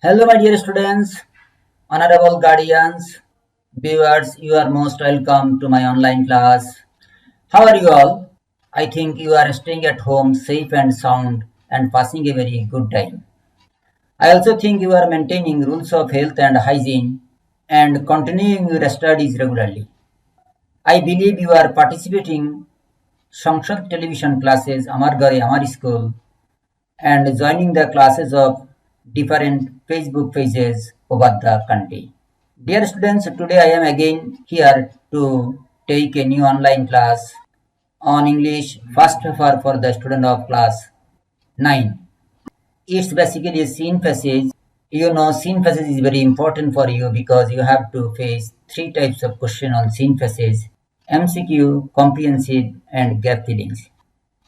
Hello, my dear students, honorable guardians, viewers, you are most welcome to my online class. How are you all? I think you are staying at home safe and sound and passing a very good time. I also think you are maintaining rules of health and hygiene and continuing your studies regularly. I believe you are participating Sanskrit television classes Amar Gare Amar School and joining the classes of different Facebook pages over the country. Dear students, today I am again here to take a new online class on English first paper for the student of class 9. It's basically a scene passage. You know, scene passage is very important for you because you have to face three types of question on scene passage: MCQ, comprehensive, and gap fillings.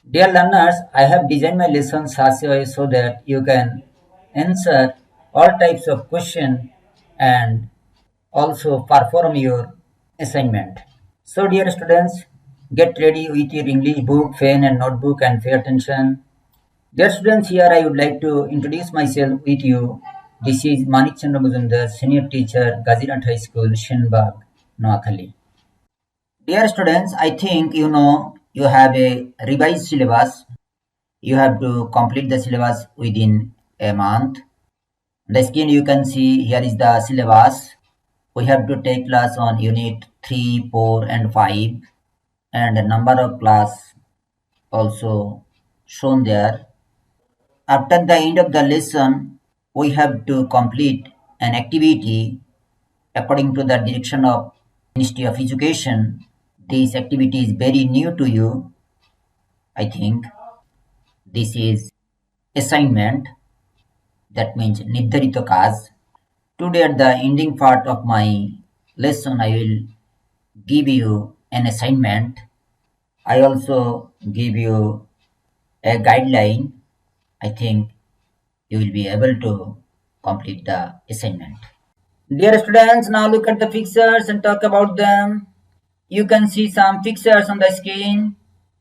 Dear learners, I have designed my lessons such a way so that you can answer all types of question and also perform your assignment. So dear students, get ready with your English book, pen and notebook and pay attention. Dear students, here I would like to introduce myself with you. This is Manik Chandra Muzumdar, Senior Teacher, Gazirant High School, Shinbag, Noakhali. Dear students, I think you know you have a revised syllabus. You have to complete the syllabus within a month. The screen you can see here is the syllabus. We have to take class on unit 3, 4 and 5 and a number of class also shown there. After the end of the lesson, we have to complete an activity according to the direction of Ministry of Education. This activity is very new to you, I think. This is assignment, that means Nirdharito Kaj. Today at the ending part of my lesson, I will give you an assignment. I also give you a guideline. I think you will be able to complete the assignment. Dear students, now look at the pictures and talk about them. You can see some pictures on the screen.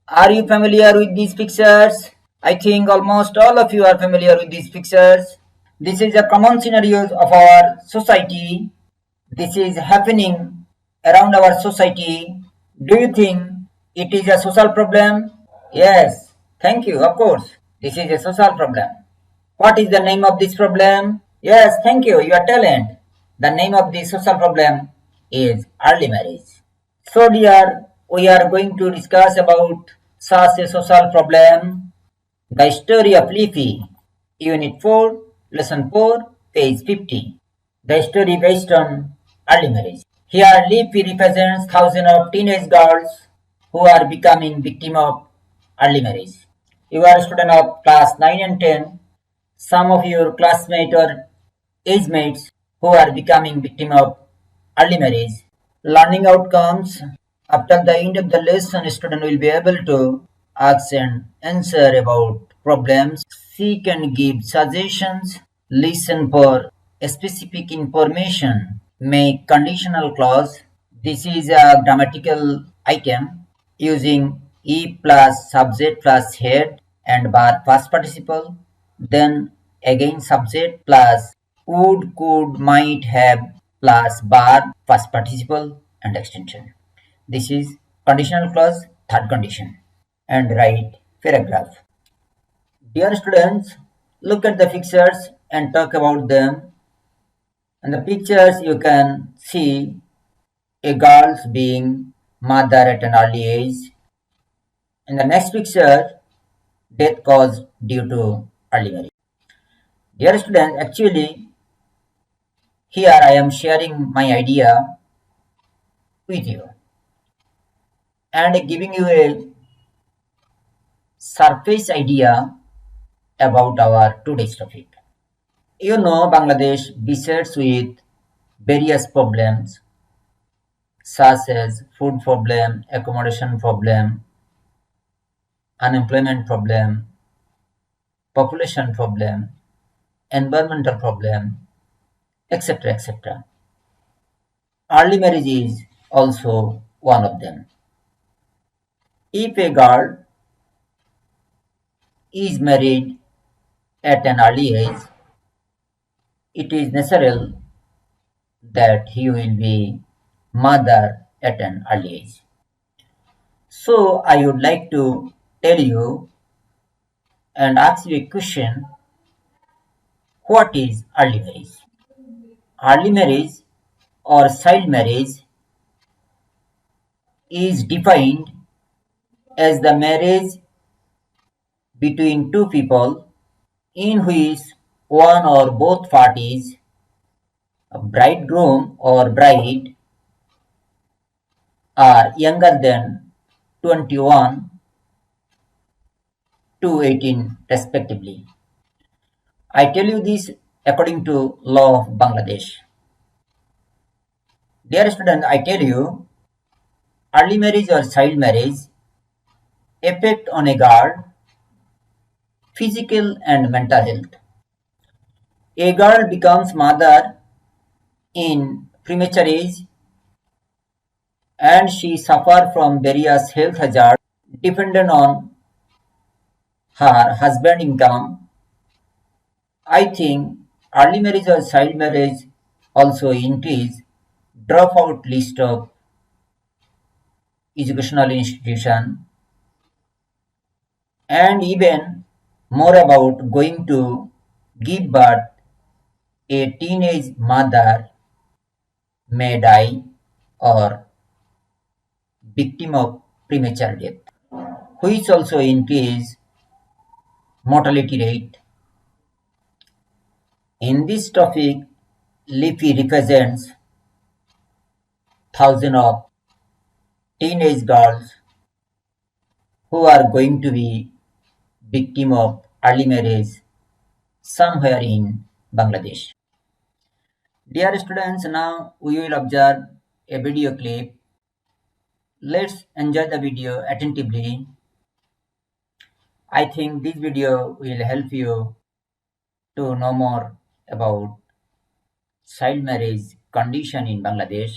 Are you familiar with these pictures? I think almost all of you are familiar with these pictures. This is a common scenario of our society. This is happening around our society. Do you think it is a social problem? Yes, thank you, of course. This is a social problem. What is the name of this problem? Yes, thank you, your talent. The name of this social problem is early marriage. So dear, we are going to discuss about such a social problem, the story of Lipi, Unit 4, Lesson 4, page 50. The story based on early marriage. Here, Lipi represents thousands of teenage girls who are becoming victim of early marriage. You are a student of class 9 and 10. Some of your classmates or age mates who are becoming victim of early marriage. Learning outcomes. After the end of the lesson, student will be able to ask and answer about problems, seek and give suggestions, listen for specific information, make conditional clause. This is a grammatical item using e plus subject plus head and bar past participle, then again subject plus would, could, might, have plus bar past participle and extension. This is conditional clause, third condition. And write paragraph. Dear students, look at the pictures and talk about them. In the pictures you can see a girl being mother at an early age. In the next picture, death caused due to early marriage. Dear students, actually here I am sharing my idea with you and giving you a surface idea about our today's topic. You know, Bangladesh beset with various problems such as food problem, accommodation problem, unemployment problem, population problem, environmental problem, etc. etc. Early marriage is also one of them. If a girl is married at an early age, it is natural that he will be mother at an early age. So I would like to tell you and ask you a question. What is early marriage? Early marriage or child marriage is defined as the marriage between two people in which one or both parties, a bridegroom or bride, are younger than 21 to 18 respectively. I tell you this according to law of Bangladesh. Dear student, I tell you, early marriage or child marriage affect on a girl physical and mental health. A girl becomes mother in premature age and she suffers from various health hazards dependent on her husband income. I think early marriage or child marriage also increase dropout list of educational institution and even more about going to give birth. A teenage mother may die or victim of premature death, which also increase mortality rate. In this topic, Lipi represents thousands of teenage girls who are going to be victim of early marriage somewhere in Bangladesh. Dear students, now we will observe a video clip. Let's enjoy the video attentively. I think this video will help you to know more about child marriage condition in Bangladesh.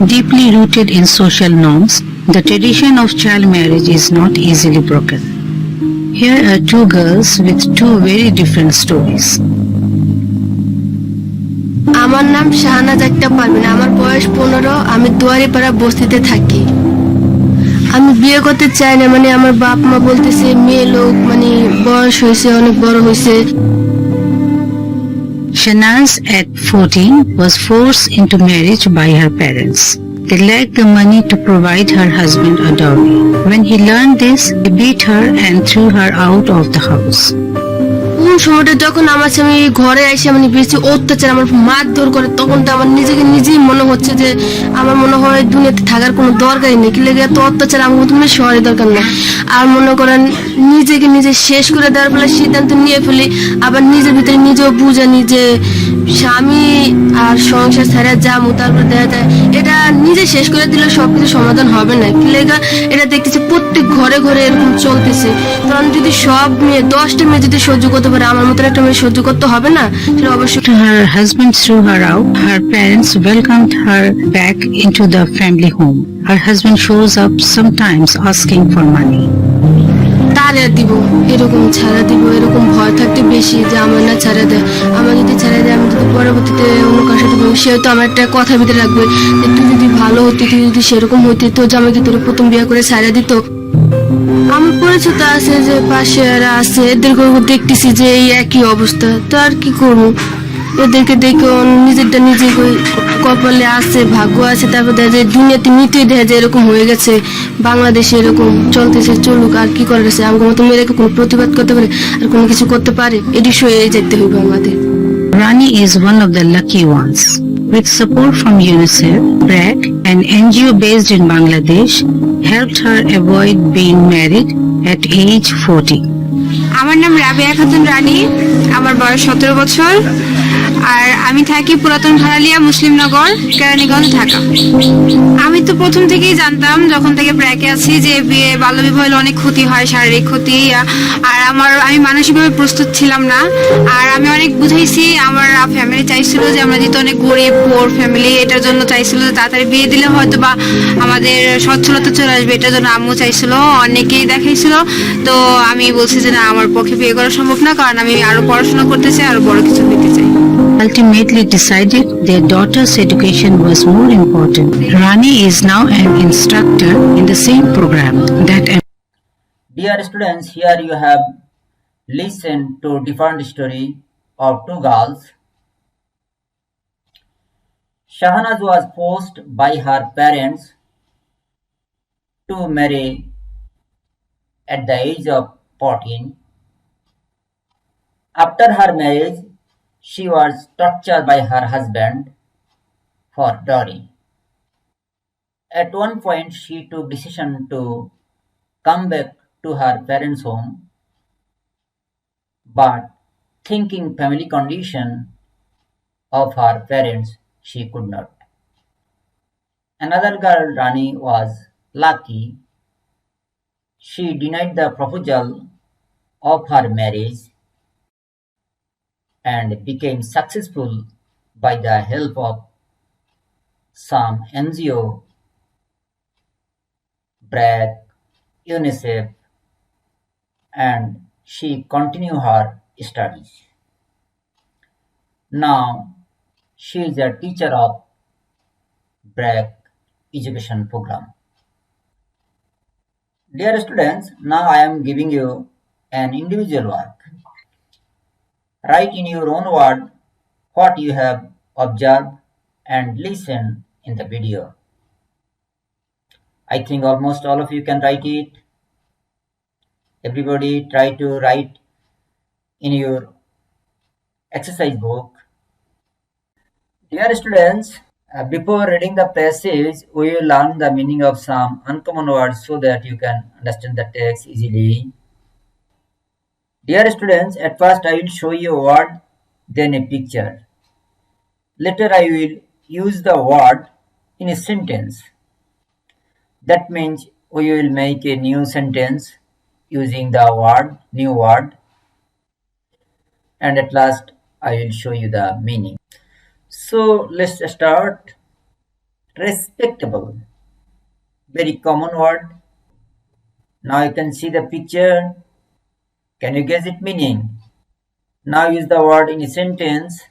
Deeply rooted in social norms, the tradition of child marriage is not easily broken. Here are two girls with two very different stories. আমার নাম শাহনাজ আক্তার পারভিন। আমার বয়স 15। আমি দুয়ারিপাড়া বস্তিতে থাকি। আমি বিয়ে করতে চাই না, মানে আমার বাপ মা বলতেছে মেয়ে লোক, মানে বয়স হয়েছে, অনেক বড় হয়েছে। Shahnaz at 14 was forced into marriage by her parents. They lacked the money to provide her husband a dowry. When he learned this, he beat her and threw her out of the house. কোন সময়টা যখন আমার স্বামী ঘরে এসে মানে বেশি অত্যাচার, আমার মারধর করে, তখন তো আমার নিজেকে নিজেই মনে হচ্ছে যে আমার মনে হয় দুনিয়াতে থাকার কোনো দরকারই নেই। কি লেগে এত অত্যাচার, আমার তুমি শহরে দরকার নেই। আর মনে করেন নিজেকে নিজে শেষ করে দেওয়ার ফলে সিদ্ধান্ত নিয়ে ফেলি। আবার নিজের ভিতরে নিজেও বুঝানি যে স্বামী আর সংসার ছাড়া যাবো, তারপরে দেখা যায় এটা নিজে শেষ করে দিলে সবকিছু সমাধান হবে না। কি লেগে এটা দেখতেছি প্রত্যেক ঘরে ঘরে এরকম চলতেছে। কারণ যদি সব মেয়ে 10টা মেয়ে যদি সহ্য করতে পারে, আমার মতো একটা মেয়ে সহ্য করতে হবে না, সেটা অবশ্যই। Her husband threw her out. Her parents welcomed her back into the family home. Her husband shows up sometimes asking for money. তারা দিব, এরকম ছাড়া দিব, এরকম ভয় থাকতে বেশি যে আমার না ছাড়া দেয়। আমার যদি ছাড়া দেয়, আমি যদি পরবর্তীতে অন্য কার সাথে বলবো, সে তো আমার একটা কথা ভিতরে রাখবে যে তুই যদি ভালো হতি, তুই যদি সেরকম হতি, তো জামাইকে তোর প্রথম বিয়ে করে ছাড়া দিত। আমার পরিচিত আছে যে পাশে আছে, এদেরকে দেখতেছি যে এই একই অবস্থা, তো আর কি করবো। এদেরকে দেখে নিজেরটা নিজে কপালে আছে, ভাগ্য আছে, তারপর দেখা যায় দুনিয়াতে নিতেই দেখা যায় এরকম হয়ে গেছে। বাংলাদেশে এরকম চলতেছে, চলুক, আর কি করার আছে। আমার মতো মেয়েরা কোনো প্রতিবাদ করতে পারে আর কোনো কিছু করতে পারে? এটি সয়ে যেতে হইবে আমাদের। Rani is one of the lucky ones. With support from UNICEF, BRAC, an NGO based in Bangladesh, helped her avoid being married at age 40. আমার নাম রাবিয়া খাতুন রানী। আমার বয়স 17 বছর। আর আমি থাকি পুরাতন ভাড়ালিয়া মুসলিমনগর, কেরানীগঞ্জ, ঢাকা। আমি তো প্রথম থেকেই জানতাম, যখন থেকে ব্র্যাকে আছি, যে বিয়ে বাল্যবিবাহ হলে অনেক ক্ষতি হয়, শারীরিক ক্ষতি। আর আমি মানসিকভাবে প্রস্তুত ছিলাম না। আর আমি অনেক বুঝাইছি, আমার ফ্যামিলি চাইছিল যে আমরা যেহেতু অনেক গরিব পোর ফ্যামিলি, এটার জন্য চাইছিল যে তাড়াতাড়ি বিয়ে দিলে হয়তো বা আমাদের সচ্ছলতা চলে আসবে, এটার জন্য আম্মু চাইছিল, অনেকেই দেখাইছিল। তো আমি বলছি যে না, আমার পক্ষে বিয়ে করা সম্ভব না, কারণ আমি আরো পড়াশোনা করতে চাই, আরো বড় কিছু হইতে চাই। Ultimately decided their daughter's education was more important. Rani is now an instructor in the same program that. Dear students, here you have listened to different story of two girls. Shahnaz was forced by her parents to marry at the age of 14. After her marriage, she was tortured by her husband for dowry. At one point, she took decision to come back to her parents' home, but thinking family condition of her parents, she could not. Another girl, Rani, was lucky. She denied the proposal of her marriage and became successful by the help of some NGO, BRAC, UNICEF, and she continued her studies. Now she is a teacher of BRAC education program. Dear students, now I am giving you an individual work. Write in your own word what you have observed and listen in the video. I think almost all of you can write it. Everybody try to write in your exercise book. Dear students, before reading the passage, we will learn the meaning of some uncommon words so that you can understand the text easily. Dear students, at first I will show you a word, then a picture. Later I will use the word in a sentence. That means we will make a new sentence using the word, new word. And at last I will show you the meaning. So let's start. Respectable. Very common word. Now you can see the picture. Can you guess its meaning? Now use the word in a sentence.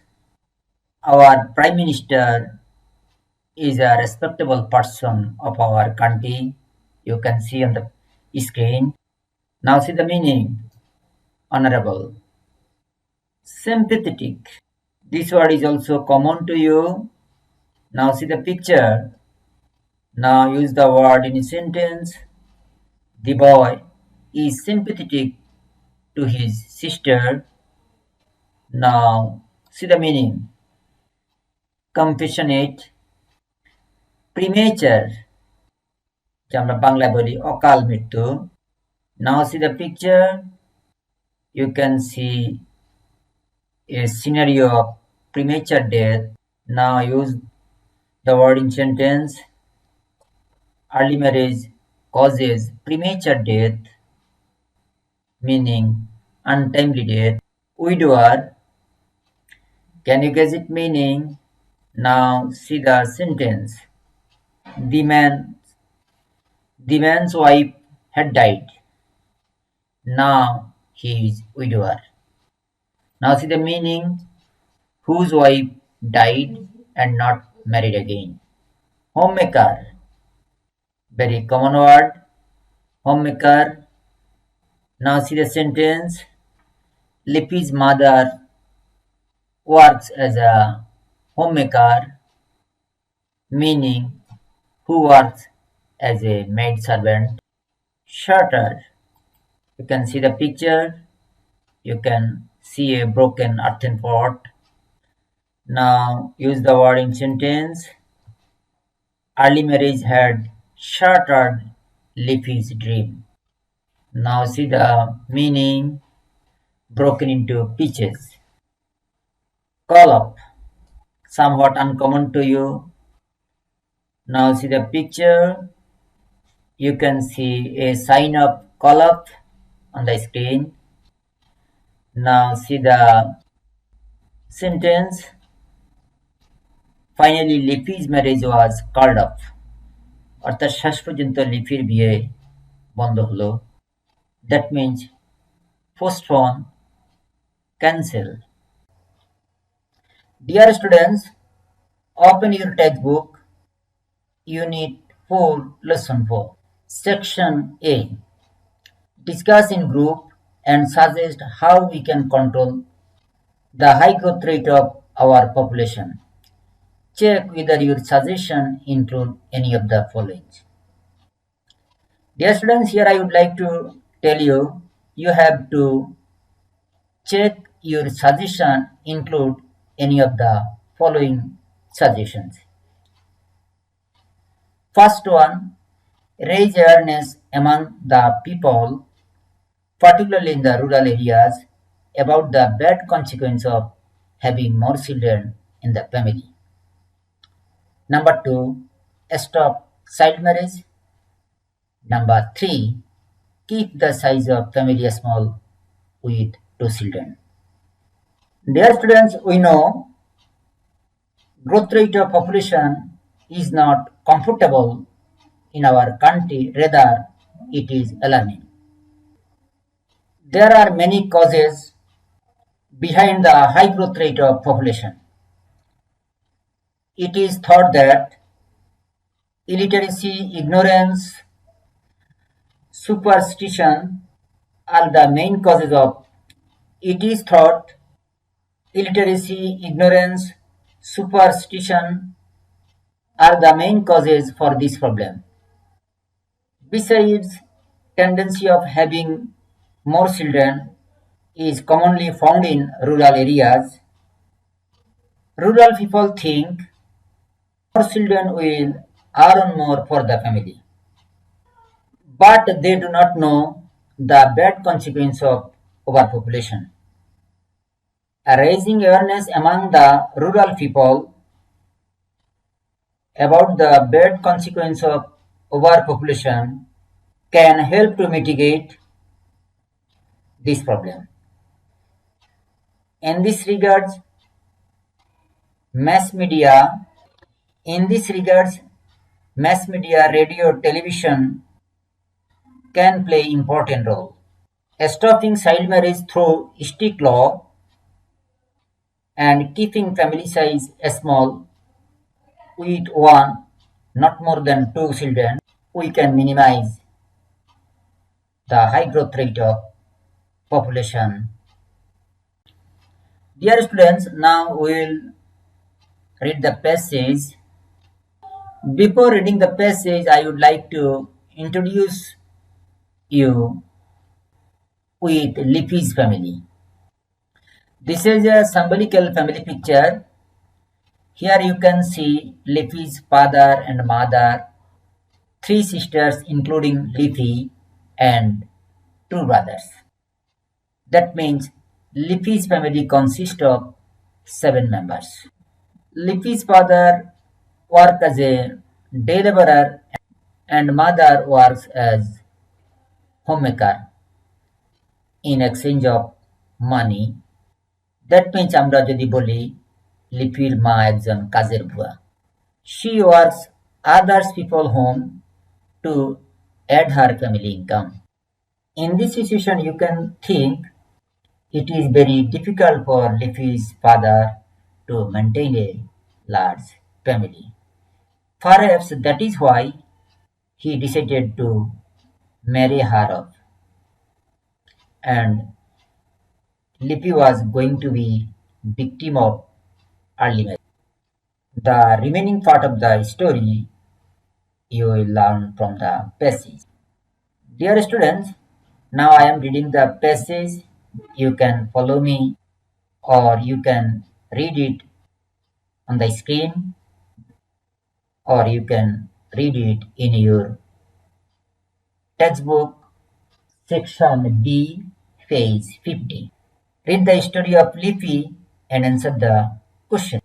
Our Prime Minister is a respectable person of our country. You can see on the screen. Now see the meaning. Honorable. Sympathetic. This word is also common to you. Now see the picture. Now use the word in a sentence. The boy is sympathetic to his sister. Now see the meaning. Compassionate. Premature, যা আমরা বাংলায় বলি অকাল মৃত্যু। Now see the picture. You can see a scenario of premature death. Now use the word in sentence. Early marriage causes premature death, meaning untimely death. Widower. Can you guess its meaning? Now see the sentence. The man's wife had died. Now he is widower. Now see the meaning. Whose wife died and not married again. Homemaker. Very common word. Homemaker. Now see the sentence. Lipi's mother works as a homemaker, meaning who works as a maid servant. Shutter. You can see the picture. You can see a broken earthen pot. Now use the word in sentence. Early marriage had shattered Lipi's dream. Now see the meaning. Broken into pieces. Call up. somewhat uncommon to you. Now see the picture. You can see a sign of call-up on the screen. Now see the sentence. Finally, Lipi's marriage was called off. অর্থাৎ শেষ পর্যন্ত লিপির বিয়ে বন্ধ হলো। That means postpone, cancel. Dear students, open your textbook, Unit 4, Lesson 4. Section A. Discuss in group and suggest how we can control the high growth rate of our population. Check whether your suggestion include any of the following. Dear students, here I would like to tell you, you have to check your suggestion include any of the following suggestions. First one, raise awareness among the people, particularly in the rural areas, about the bad consequence of having more children in the family. Number two, stop child marriage. Number three, keep the size of family small with 2 children. Dear students, we know growth rate of population is not comfortable in our country, rather it is alarming. There are many causes behind the high growth rate of population. It is thought that illiteracy, ignorance, superstition are the main causes of. It is thought illiteracy, ignorance, superstition are the main causes for this problem. Besides, tendency of having more children is commonly found in rural areas. Rural people think more children will earn more for the family, but they do not know the bad consequence of overpopulation. Raising awareness among the rural people about the bad consequence of overpopulation can help to mitigate this problem. In this regards, mass media, radio, television can play important role. Stopping child marriage through strict law and keeping family size small with one, not more than 2 children, we can minimize the high growth rate of population. Dear students, now we will read the passage. Before reading the passage, I would like to introduce you with Lipi's family. This is a symbolical family picture. Here you can see Lipi's father and mother, 3 sisters including Lipi, and 2 brothers. That means Lipi's family consists of 7 members. Lipi's father works as a day laborer and mother works as homemaker in exchange of money. That means আমরা যদি বলি লিপির মা একজন কাজের বুয়া. She works others people home to add her family income. In this situation, you can think it is very difficult for Lipi's father to maintain a large family. Perhaps that is why he decided to marry her off. And Lipi was going to be victim of early marriage. The remaining part of the story you will learn from the passage. Dear students, now I am reading the passage. You can follow me or you can read it on the screen or you can read it in your textbook, section B, page 50. Read the story of Lipi and answer the question.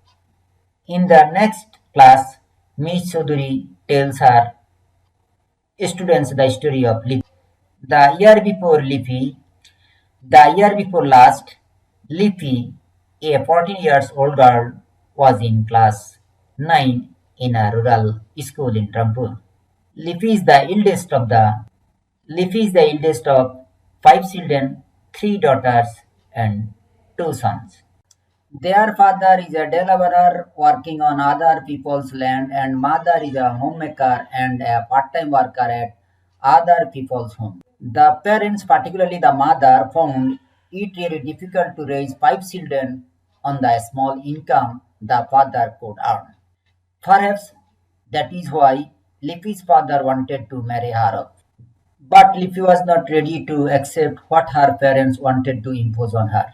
In the next class, Miss Chaudhuri tells her students the story of Lipi. The year before Lipi, the year before last, Lipi, a 14 years old girl, was in class 9 in a rural school in Rampur. Lipi is the eldest of the Lipi is the eldest of five children, three daughters and two sons. Their father is a laborer working on other people's land, and mother is a homemaker and a part-time worker at other people's home. The parents, particularly the mother, found it really difficult to raise five children on the small income the father could earn. Perhaps that is why Lipi's father wanted to marry her off. But Lipi was not ready to accept what her parents wanted to impose on her.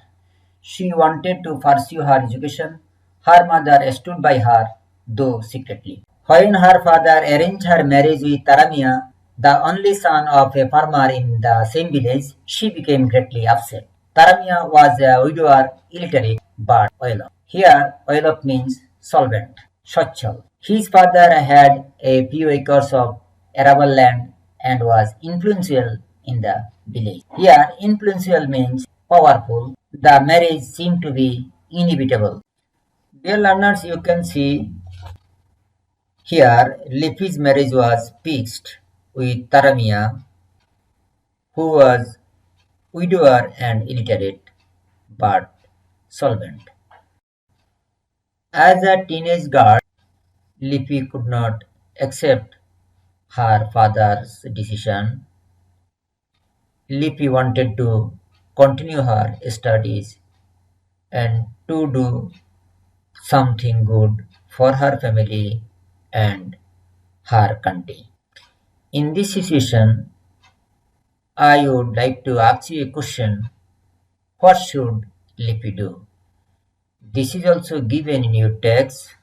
She wanted to pursue her education. Her mother stood by her, though secretly. When her father arranged her marriage with Taramia, the only son of a farmer in the same village, she became greatly upset. Taramia was a widower, illiterate, but well off. Here, well off means solvent, Sochal. His father had a few acres of arable land and was influential in the village. Here, influential means powerful. The marriage seemed to be inevitable. Dear learners, you can see here Lipi's marriage was fixed with Taramia, who was widower and illiterate but solvent. As a teenage girl, Lipi could not accept her father's decision. Lipi wanted to continue her studies and to do something good for her family and her country. In this situation, I would like to ask you a question. What should Lipi do? This is also given in your text.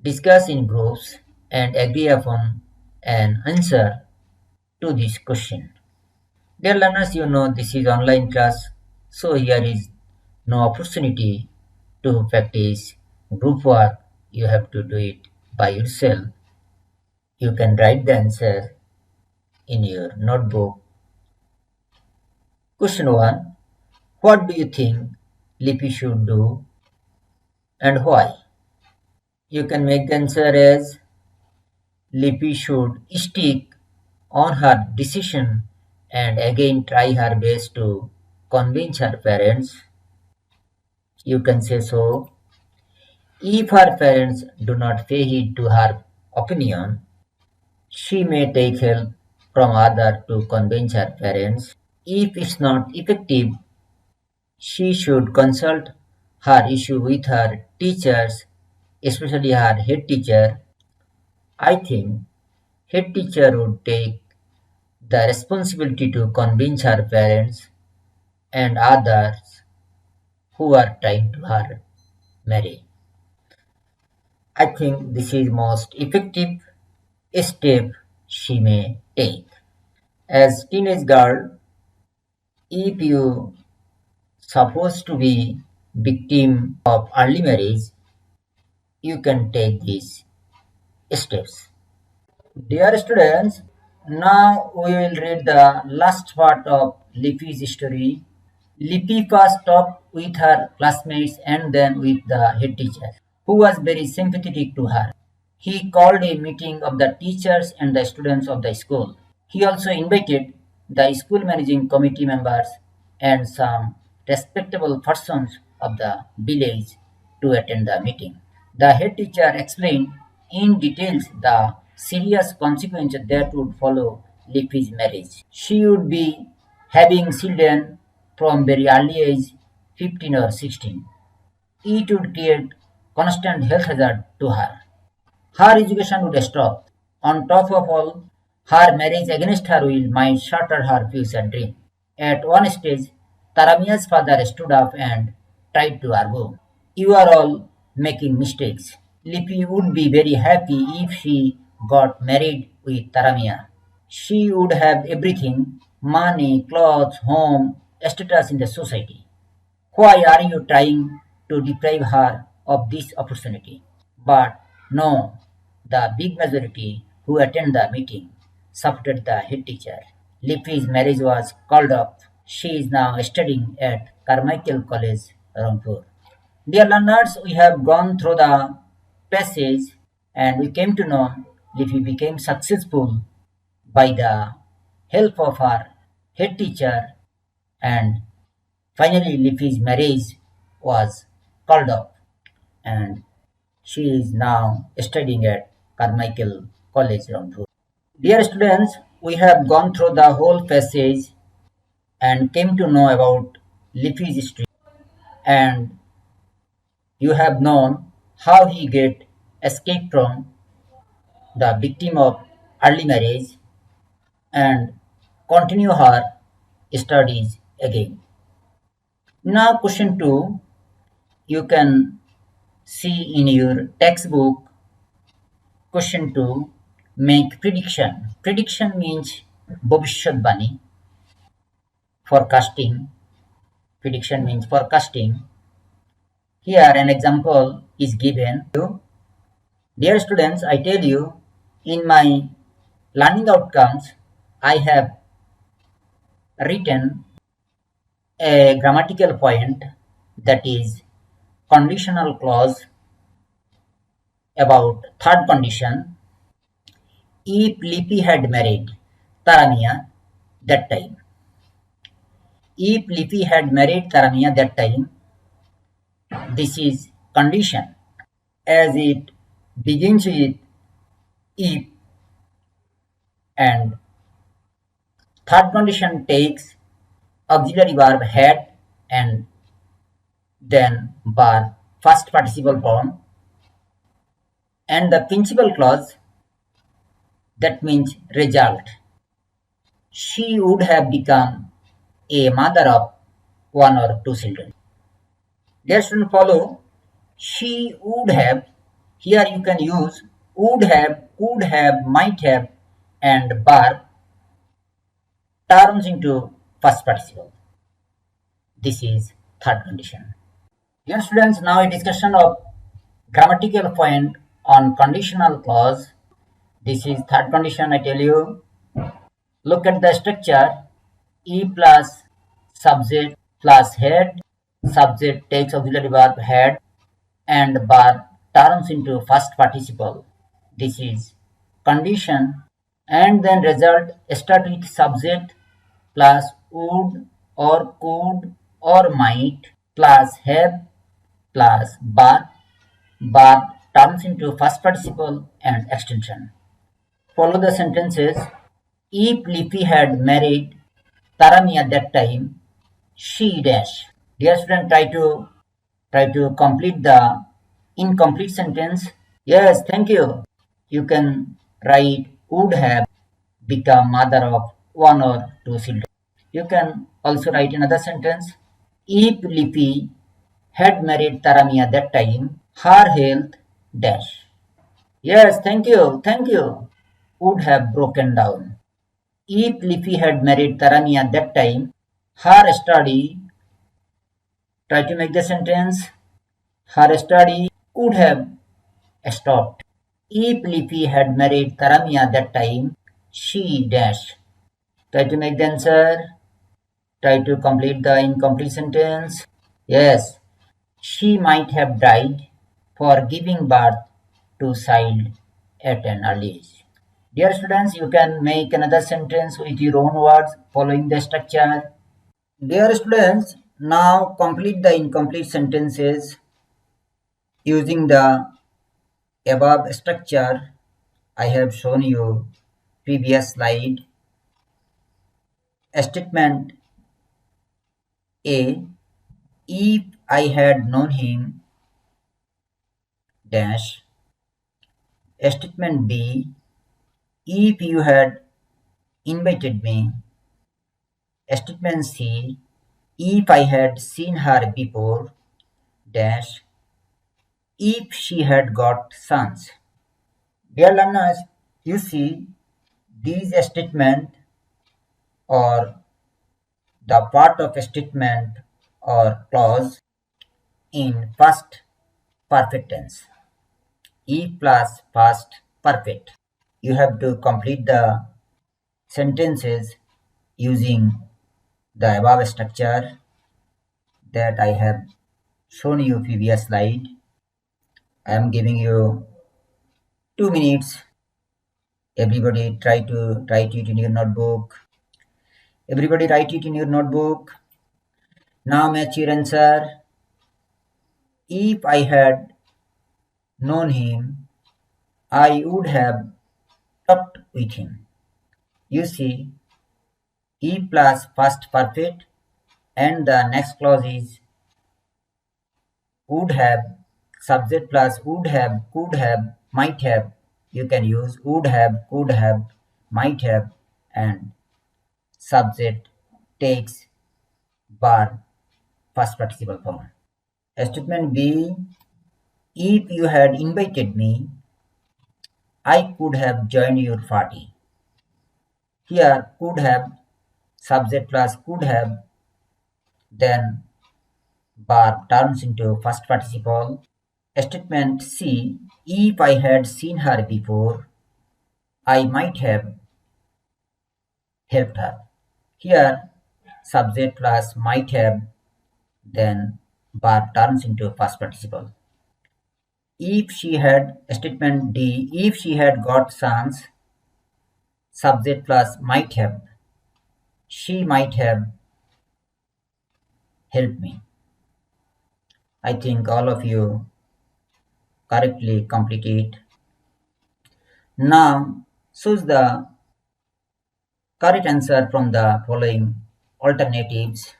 Discuss in groups and agree upon an answer to this question. Dear learners, you know this is online class, so here is no opportunity to practice group work. You have to do it by yourself. You can write the answer in your notebook. Question 1. What do you think Lipi should do and why? You can make the answer as Lipi should stick on her decision and again try her best to convince her parents. You can say so. If her parents do not pay heed to her opinion, she may take help from others to convince her parents. If it's not effective, she should consult her issue with her teachers, especially her head teacher. I think head teacher would take the responsibility to convince her parents and others who are trying to her marry. I think this is most effective step she may take. As teenage girl, if you supposed to be victim of early marriage, you can take these steps. Dear students, now we will read the last part of Lipi's story. Lipi first talked with her classmates and then with the head teacher, who was very sympathetic to her. He called a meeting of the teachers and the students of the school. He also invited the school managing committee members and some respectable persons of the village to attend the meeting. The head teacher explained in details the serious consequences that would follow Lipi's marriage. She would be having children from very early age, 15 or 16. It would create constant health hazard to her. Her education would stop. On top of all, her marriage against her will might shatter her future dream. At one stage, Taramia's father stood up and tried to argue. You are all making mistakes. Lipi would be very happy if she got married with Taramia. She would have everything: money, clothes, home, status in the society. Why are you trying to deprive her of this opportunity. But no, the big majority who attend the meeting supported the head teacher. Lippy's marriage was called off. She is now studying at Carmichael College, Rampur. Dear learners, we have gone through the passage and we came to know Lippy became successful by the help of her head teacher, and finally Lippy's marriage was called off and she is now studying at Carmichael College, Rampur. Dear students, we have gone through the whole passage and came to know about Lippy's history, and you have known how he get escaped from the victim of early marriage and continue her studies again. Now question 2, you can see in your textbook. Question 2, make prediction. Prediction means bhavishyatbani, forecasting. Prediction means forecasting. Here an example is given. Dear students, I tell you, in my learning outcomes, I have written a grammatical point, that is conditional clause, about third condition. If Lipi had married Taramia that time. If Lipi had married Taramia that time, this is condition, as it begins with if, and third condition takes auxiliary verb had and then verb first participle form, and the principal clause, that means result. She would have become a mother of one or two children. Dear student, follow. She would have. Here you can use would have, could have, might have, and verb turns into first participle. This is third condition. Dear students, now a discussion of grammatical point on conditional clause. This is third condition, I tell you. Look at the structure. E plus subject plus head. Subject takes auxiliary verb had and verb turns into first participle. This is condition. And then result start with subject plus would or could or might plus have plus verb. Verb turns into first participle and extension. Follow the sentences. If Lipi had married Tarami at that time, she dash. Dear student, try to complete the incomplete sentence. Yes, thank you. You can write would have become mother of one or two children. You can also write another sentence. If Lipi had married Tarami at that time, her health dash. Yes, thank you, thank you. Would have broken down. If Lipi had married Tarami at that time, her study, try to make the sentence, her study could have stopped. If Lipi had married Tarami at that time, she dash. Try to make the answer. Try to complete the incomplete sentence. Yes, she might have died for giving birth to child at an early age. Dear students, you can make another sentence with your own words following the structure. Dear students, now complete the incomplete sentences using the above structure I have shown you previous slide. Statement A, if I had known him dash. Statement B, if you had invited me. Statement C, if I had seen her before dash. If she had got sons. Dear learners, you see these statement or the part of a statement or clause in first perfect tense. E plus past perfect. You have to complete the sentences using the above structure that I have shown you previous slide. I am giving you 2 minutes. Everybody try to write it in your notebook. Everybody write it in your notebook. Now match your answer. If I had known him, I would have talked with him. You see, E plus past perfect and the next clause is would have, subject plus would have, could have, might have. You can use would have, could have, might have, and subject takes bar past participle form. Statement B, if you had invited me, I could have joined your party. Here, could have, subject plus could have, then bar turns into first participle. Statement C, if I had seen her before, I might have helped her. Here, subject plus might have, then bar turns into past participle. If she had, statement D, if she had got chance, subject plus might have, she might have helped me. I think all of you correctly complete it. Now, choose the correct answer from the following alternatives.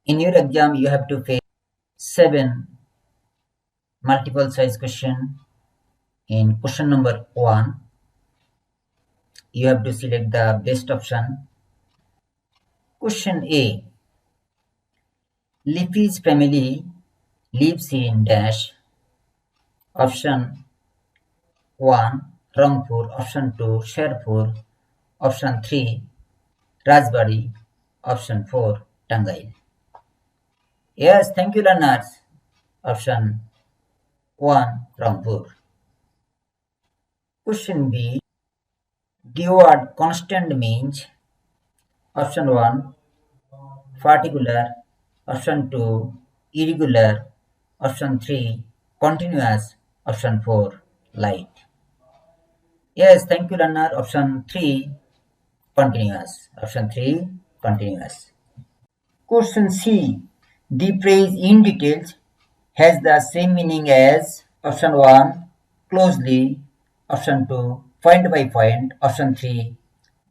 In your exam, you have to face 7 multiple choice question. In question number 1, you have to select the best option. Question A, Lipi's family lives in dash. Option 1, Rangpur. Option 2, Sherpur. Option 3, Rajbari. Option 4, Tangail. Yes, thank you learners. Option 1, Rangpur. Question B, the word constant means. Option 1, particular. Option 2, irregular. Option 3, continuous. Option 4, light. Yes, thank you learner. Option 3, continuous. Option 3, continuous. Question C, the phrase in details has the same meaning as. Option 1, closely. Option 2, point by point. Option 3,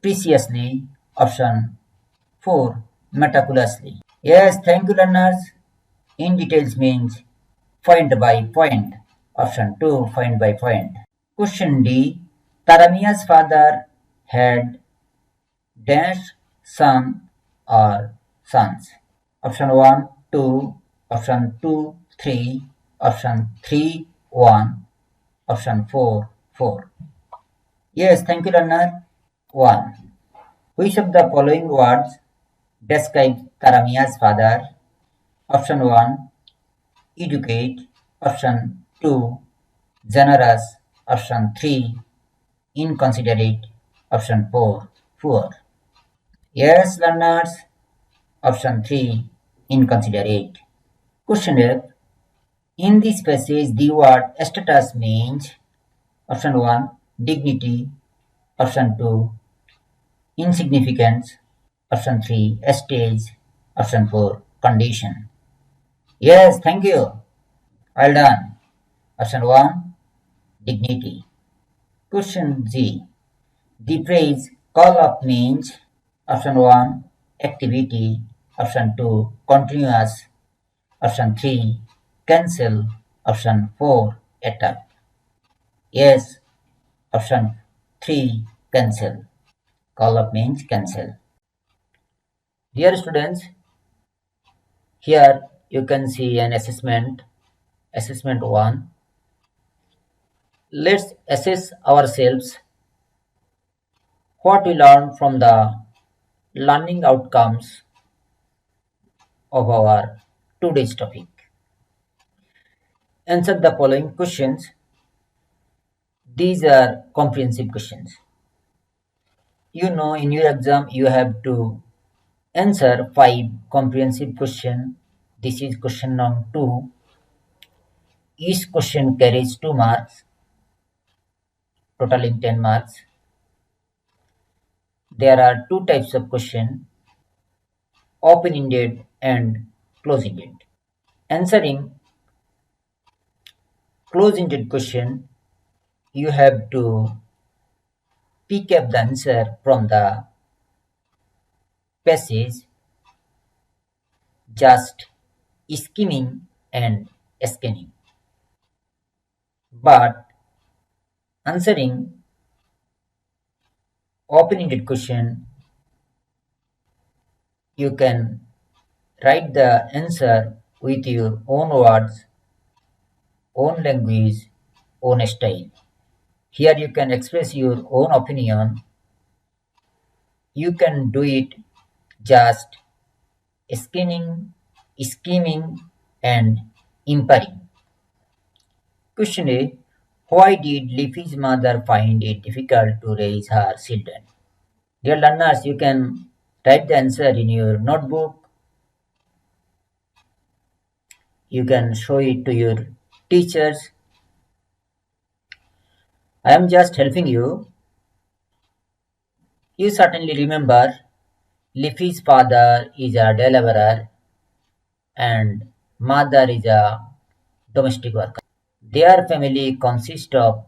preciously. Option 4, meticulously. Yes, thank you learners. In details means point by point. Option 2, point by point. Question D, Taramia's father had dash son or sons. Option 1, 2. Option 2, 3. Option 3, 1. Option 4, 4. Yes, thank you learner. 1. Which of the following words describes Taramia's father? Option 1, educate. Option 2, generous. Option 3, inconsiderate. Option 4, poor. Yes, learners. Option 3, inconsiderate. Question F. In this passage, the word status means. Option 1, dignity. Option 2, insignificance. Option 3, stage. Option 4, condition. Yes, thank you. Well done. Option 1, dignity. Question G. The phrase call up means. Option 1, activity. Option 2, continuous. Option 3, cancel. Option 4, attack. Yes, option 3, cancel. Call up means cancel. Dear students, here you can see an assessment. Assessment 1. Let's assess ourselves what we learn from the learning outcomes of our today's topic. Answer the following questions. These are comprehensive questions. You know, in your exam, you have to answer 5 comprehensive questions. This is question number 2. Each question carries 2 marks, totaling 10 marks. There are 2 types of question, open-ended and close-ended. Answering close-ended question, you have to pick up the answer from the passage, just skimming and scanning. But answering open-ended question, you can write the answer with your own words, own language, own style. Here you can express your own opinion. You can do it just scanning, skimming, and impairing. Question A. Why did Liffy's mother find it difficult to raise her children? Dear learners, you can write the answer in your notebook. You can show it to your teachers. I am just helping you. You certainly remember Liffy's father is a deliverer and mother is a domestic worker. Their family consists of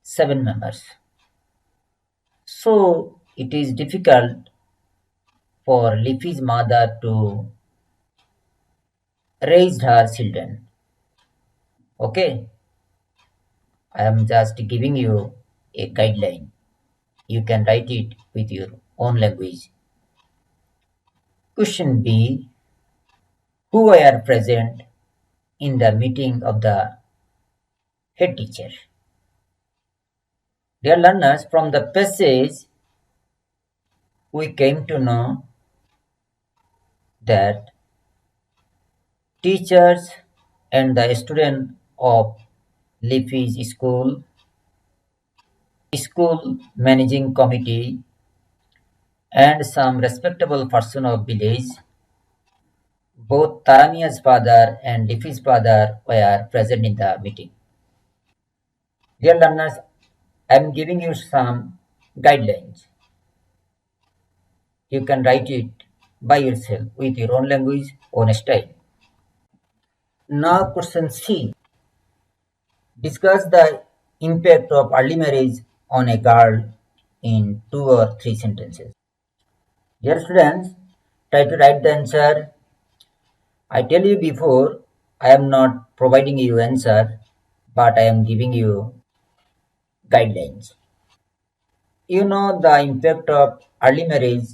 7 members. So it is difficult for Liffy's mother to raise her children. Okay, I am just giving you a guideline. You can write it with your own language. Question B. Who were present in the meeting of the head teacher? Dear learners, from the passage, we came to know that teachers and the student of Liffy's school managing committee, and some respectable person of village, both Taramia's father and Liffy's father were present in the meeting. Dear learners, I am giving you some guidelines. You can write it by yourself with your own language, own style. Now question C. Discuss the impact of early marriage on a girl in 2 or 3 sentences. Dear students, try to write the answer. I tell you before, I am not providing you answer, but I am giving you guidelines. You know the impact of early marriage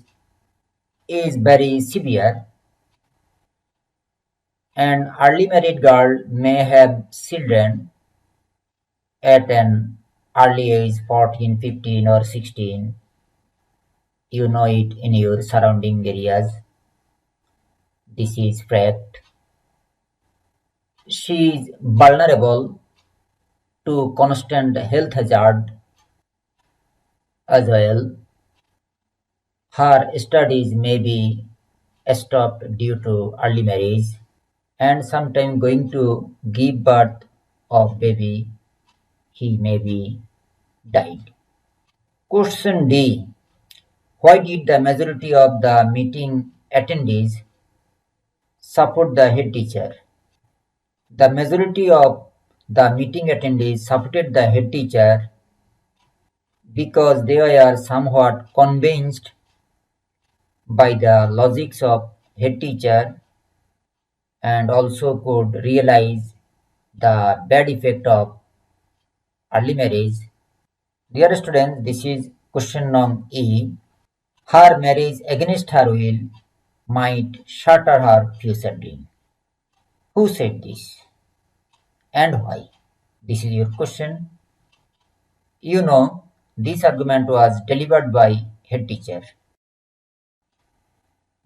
is very severe. An early married girl may have children at an early age 14, 15 or 16. You know it in your surrounding areas. This is fact. She is vulnerable to constant health hazard as well. Her studies may be stopped due to early marriage and sometime going to give birth of baby, he may be died. Question D. Why did the majority of the meeting attendees support the head teacher? The majority of the meeting attendees supported the head teacher because they were somewhat convinced by the logics of head teacher and also could realize the bad effect of early marriage. Dear students, this is question number E. Her marriage against her will might shatter her future dream. Who said this and why? This is your question. You know, this argument was delivered by head teacher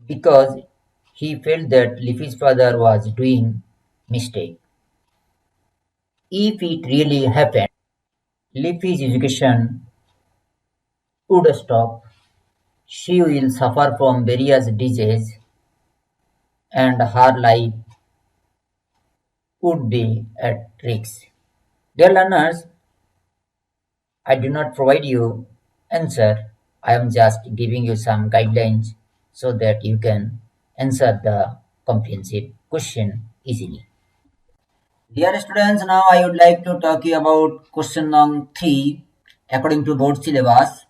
because he felt that Liffy's father was doing mistake. If it really happened, Lippy's education would stop. She will suffer from various diseases and her life would be at risk. Dear learners, I do not provide you answer. I am just giving you some guidelines so that you can answer the comprehensive question easily. Dear students, now I would like to talk you about question number 3 according to board syllabus.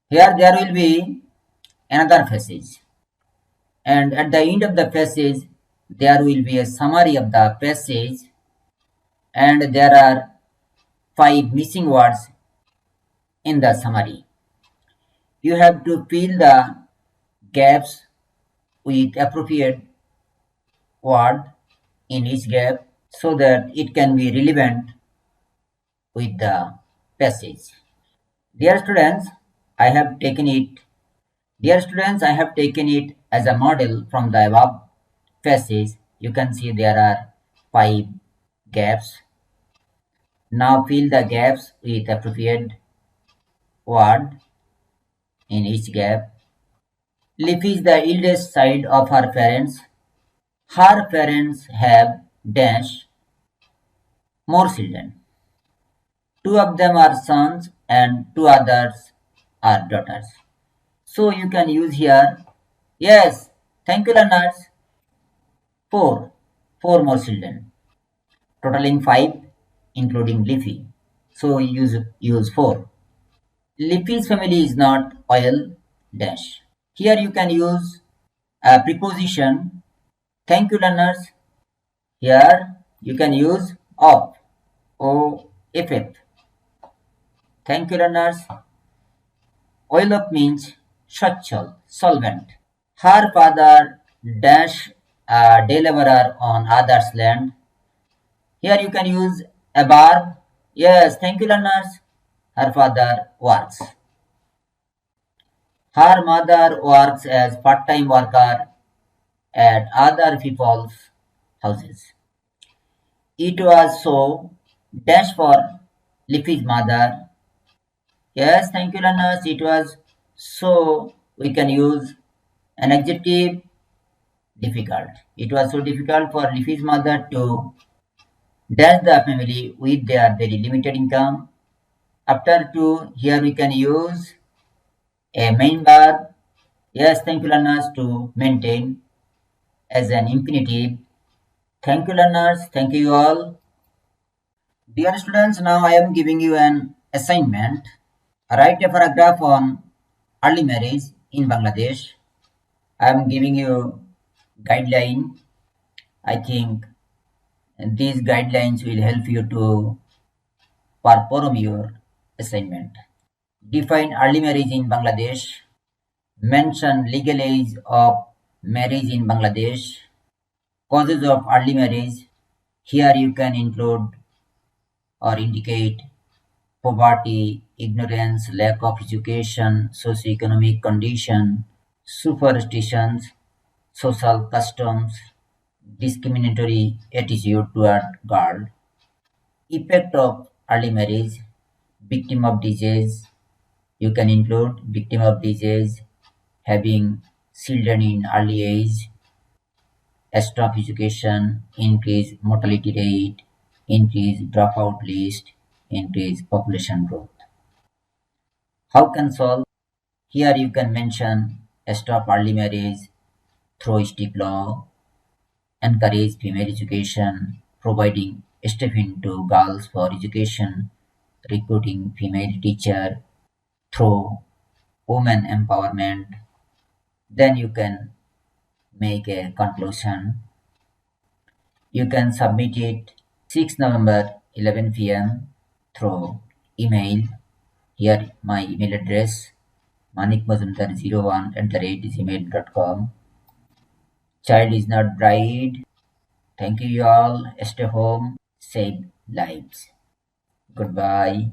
Here there will be another passage, and at the end of the passage there will be a summary of the passage, and there are 5 missing words in the summary. You have to fill the gaps with appropriate word in each gap so that it can be relevant with the passage. Dear students, I have taken it. Dear students, I have taken it as a model from the above passage. You can see there are 5 gaps. Now fill the gaps with appropriate word in each gap. Leaf is the eldest child of her parents. Her parents have dash more children. Two of them are sons and two others are daughters. So you can use here, yes, thank you learners, four, four more children, totaling 5 including Leafy. So use 4. Leafy's family is not oil dash. Here you can use a preposition, thank you learners. Here you can use of, O-F-F. Thank you learners. Oil of means Shachal, solvent. Her father dash a day laborer on others' land. Here you can use a verb. Yes, thank you learners. Her father works. Her mother works as part-time worker at other people's houses. It was so dash for Lippy's mother. Yes, thank you learners. It was so we can use an adjective difficult. It was so difficult for Lippy's mother to dash the family with their very limited income. After to, here we can use a main verb. Yes, thank you learners, to maintain as an infinitive. Thank you learners, thank you all. Dear students, now I am giving you an assignment. Write a paragraph on early marriage in Bangladesh. I am giving you guideline. I think these guidelines will help you to perform your assignment. Define early marriage in Bangladesh. Mention legal age of marriage in Bangladesh. Causes of early marriage. Here you can include or indicate poverty, ignorance, lack of education, socioeconomic condition, superstitions, social customs, discriminatory attitude toward girl. Effect of early marriage. Victim of disease. You can include victim of disease, having children in early age, stop education, increase mortality rate, increase dropout list, increase population growth. How can solve? Here you can mention stop early marriage through STIP law, encourage female education, providing stipend to girls for education, recruiting female teacher through women empowerment. Then you can make a conclusion. You can submit it 6 November 11 p.m. through email. Here my email address manikmazumdar01@gmail.com. Child is not bride. Thank you all. Stay home. Save lives. Goodbye.